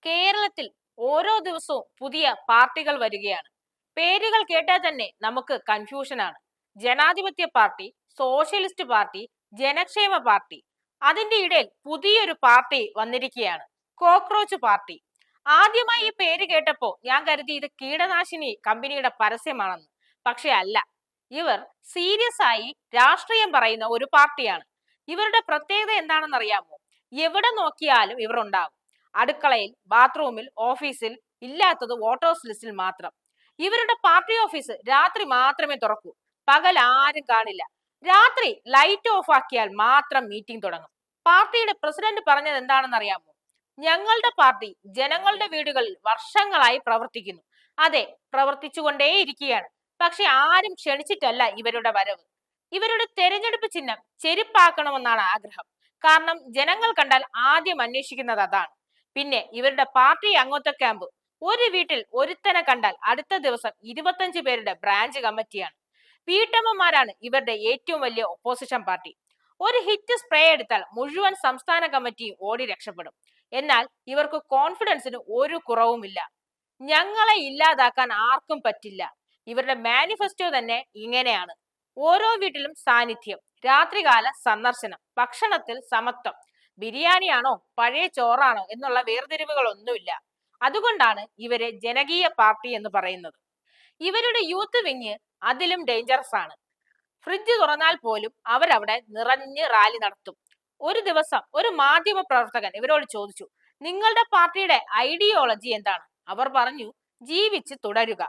കേരളത്തിൽ ഓരോ ദിവസവും പുതിയ പാർട്ടികൾ വരികയാണ്. പേരുകൾ കേട്ടാൽ തന്നെ നമുക്ക് കൺഫ്യൂഷനാണ്. ജനാധിപത്യ പാർട്ടി, സോഷ്യലിസ്റ്റ് പാർട്ടി, ജനക്ഷേമ പാർട്ടി. അതിന്റെ ഇടയിൽ പുതിയൊരു പാർട്ടി വന്നിരിക്കുകയാണ്, കോക്രോച്ച് പാർട്ടി. ആദ്യമായി ഈ പേര് കേട്ടപ്പോ ഞാൻ കരുതി ഇത് കീടനാശിനി കമ്പനിയുടെ പരസ്യമാണെന്ന്. പക്ഷെ അല്ല, ഇവർ സീരിയസ് ആയി രാഷ്ട്രീയം പറയുന്ന ഒരു പാർട്ടിയാണ്. ഇവരുടെ പ്രത്യേകത എന്താണെന്ന് അറിയാമോ? എവിടെ നോക്കിയാലും ഇവർ ഉണ്ടാകും. അടുക്കളയിൽ, ബാത്റൂമിൽ, ഓഫീസിൽ, ഇല്ലാത്തത് വോട്ടേഴ്സ് ലിസ്റ്റിൽ മാത്രം. ഇവരുടെ പാർട്ടി ഓഫീസ് രാത്രി മാത്രമേ തുറക്കൂ, പകൽ ആരും കാണില്ല. രാത്രി ലൈറ്റ് ഓഫ് ആക്കിയാൽ മാത്രം മീറ്റിംഗ് തുടങ്ങും. പാർട്ടിയുടെ പ്രസിഡന്റ് പറഞ്ഞത് എന്താണെന്ന് അറിയാമോ? ഞങ്ങളുടെ പാർട്ടി ജനങ്ങളുടെ വീടുകളിൽ വർഷങ്ങളായി പ്രവർത്തിക്കുന്നു. അതെ, പ്രവർത്തിച്ചുകൊണ്ടേയിരിക്കുകയാണ്. പക്ഷെ ആരും ക്ഷണിച്ചിട്ടല്ല ഇവരുടെ വരവ്. ഇവരുടെ തെരഞ്ഞെടുപ്പ് ചിഹ്നം ചെരുപ്പാക്കണമെന്നാണ് ആഗ്രഹം. കാരണം ജനങ്ങൾ കണ്ടാൽ ആദ്യം അന്വേഷിക്കുന്നത് അതാണ്. പിന്നെ ഇവരുടെ പാർട്ടി അംഗത്വ ക്യാമ്പ്. ഒരു വീട്ടിൽ ഒരുത്തനെ കണ്ടാൽ അടുത്ത ദിവസം 25 പേരുടെ ബ്രാഞ്ച് കമ്മിറ്റിയാണ്. വീട്ടമ്മമാരാണ് ഇവരുടെ ഏറ്റവും വലിയ ഒപ്പോസിഷൻ പാർട്ടി. ഒരു ഹിറ്റ് സ്പ്രേ എടുത്താൽ മുഴുവൻ സംസ്ഥാന കമ്മിറ്റിയും ഓടി രക്ഷപ്പെടും. എന്നാൽ ഇവർക്ക് കോൺഫിഡൻസിന് ഒരു കുറവുമില്ല. ഞങ്ങളെ ഇല്ലാതാക്കാൻ ആർക്കും പറ്റില്ല. ഇവരുടെ മാനിഫെസ്റ്റോ തന്നെ ഇങ്ങനെയാണ്: ഓരോ വീട്ടിലും സാന്നിധ്യം, രാത്രികാല സന്ദർശനം, ഭക്ഷണത്തിൽ സമത്വം. ബിരിയാണിയാണോ പഴയ ചോറാണോ എന്നുള്ള വേർതിരിവുകളൊന്നുമില്ല. അതുകൊണ്ടാണ് ഇവരെ ജനകീയ പാർട്ടി എന്ന് പറയുന്നത്. ഇവരുടെ യൂത്ത് വിങ് അതിലും ഡേഞ്ചറസ് ആണ്. ഫ്രിഡ്ജ് തുറന്നാൽ പോലും അവരവിടെ നിറഞ്ഞ് റാലി നടത്തും. ഒരു ദിവസം ഒരു മാധ്യമ പ്രവർത്തകൻ ഇവരോട് ചോദിച്ചു, നിങ്ങളുടെ പാർട്ടിയുടെ ഐഡിയോളജി എന്താണ്? അവർ പറഞ്ഞു, ജീവിച്ച് തുടരുക.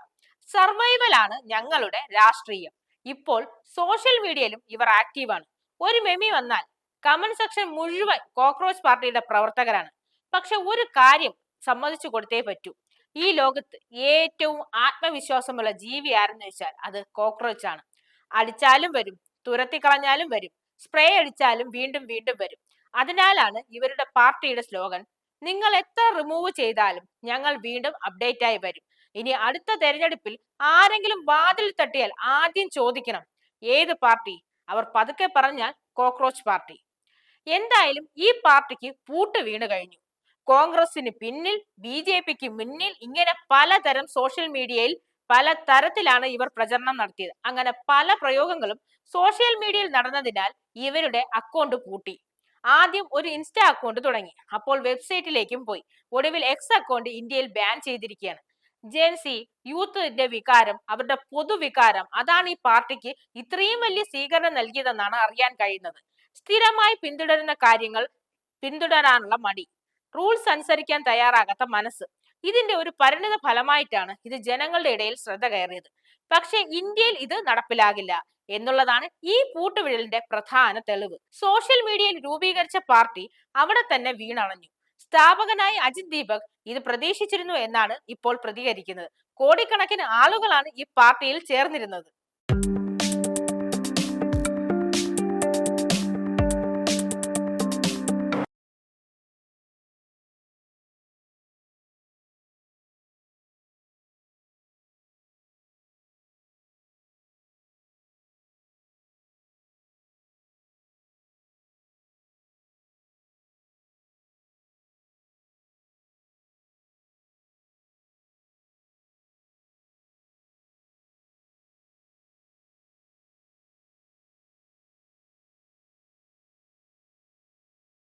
സർവൈവൽ ആണ് ഞങ്ങളുടെ രാഷ്ട്രീയം. ഇപ്പോൾ സോഷ്യൽ മീഡിയയിലും ഇവർ ആക്റ്റീവാണ്. ഒരു മെമി വന്നാൽ കമന്റ് സെക്ഷൻ മുഴുവൻ കോക്രോച്ച് പാർട്ടിയുടെ പ്രവർത്തകരാണ്. പക്ഷെ ഒരു കാര്യം സമ്മതിച്ചു കൊടുത്തേ പറ്റൂ: ഈ ലോകത്ത് ഏറ്റവും ആത്മവിശ്വാസമുള്ള ജീവി ആരെന്ന് വെച്ചാൽ അത് കോക്രോച്ച് ആണ്. അടിച്ചാലും വരും, തുരത്തിക്കളഞ്ഞാലും വരും, സ്പ്രേ അടിച്ചാലും വീണ്ടും വീണ്ടും വരും. അതിനാലാണ് ഇവരുടെ പാർട്ടിയുടെ സ്ലോഗൻ: നിങ്ങൾ എത്ര റിമൂവ് ചെയ്താലും ഞങ്ങൾ വീണ്ടും അപ്ഡേറ്റ് ആയി വരും. ഇനി അടുത്ത തെരഞ്ഞെടുപ്പിൽ ആരെങ്കിലും വാതിൽ തട്ടിയാൽ ആദ്യം ചോദിക്കണം, ഏത് പാർട്ടി? അവർ പതുക്കെ പറഞ്ഞാൽ കോക്രോച്ച് പാർട്ടി. എന്തായാലും ഈ പാർട്ടിക്ക് പൂട്ട് വീണ് കഴിഞ്ഞു. കോൺഗ്രസിന് പിന്നിൽ, BJPക്ക് മുന്നിൽ, ഇങ്ങനെ പലതരം സോഷ്യൽ മീഡിയയിൽ പല തരത്തിലാണ് ഇവർ പ്രചരണം നടത്തിയത്. അങ്ങനെ പല പ്രയോഗങ്ങളും സോഷ്യൽ മീഡിയയിൽ നടന്നതിനാൽ ഇവരുടെ അക്കൗണ്ട് പൂട്ടി. ആദ്യം ഒരു ഇൻസ്റ്റാ അക്കൗണ്ട് തുടങ്ങി, അപ്പോൾ വെബ്സൈറ്റിലേക്കും പോയി. ഒടുവിൽ എക്സ് അക്കൗണ്ട് ഇന്ത്യയിൽ ബാൻ ചെയ്തിരിക്കുകയാണ്. ജെൻസി യൂത്തിന്റെ വികാരം, അവരുടെ പൊതുവികാരം, അതാണ് ഈ പാർട്ടിക്ക് ഇത്രയും വലിയ സ്വീകരണം നൽകിയതെന്നാണ് അറിയാൻ കഴിയുന്നത്. സ്ഥിരമായി പിന്തുടരുന്ന കാര്യങ്ങൾ പിന്തുടരാനുള്ള മടി, റൂൾസ് അനുസരിക്കാൻ തയ്യാറാകാത്ത മനസ്സ്, ഇതിന്റെ ഒരു പരിണിത ഫലമായിട്ടാണ് ഇത് ജനങ്ങളുടെ ഇടയിൽ ശ്രദ്ധ കയറിയത്. പക്ഷെ ഇന്ത്യയിൽ ഇത് നടപ്പിലാകില്ല എന്നുള്ളതാണ് ഈ പൂട്ടുവിടലിന്റെ പ്രധാന തെളിവ്. സോഷ്യൽ മീഡിയയിൽ രൂപീകരിച്ച പാർട്ടി അവിടെ തന്നെ വീണണഞ്ഞു. സ്ഥാപകനായ അജിത് ദീപക് ഇത് പ്രതീക്ഷിച്ചിരുന്നു എന്നാണ് ഇപ്പോൾ പ്രതികരിക്കുന്നത്. കോടിക്കണക്കിന് ആളുകളാണ് ഈ പാർട്ടിയിൽ ചേർന്നിരുന്നത്.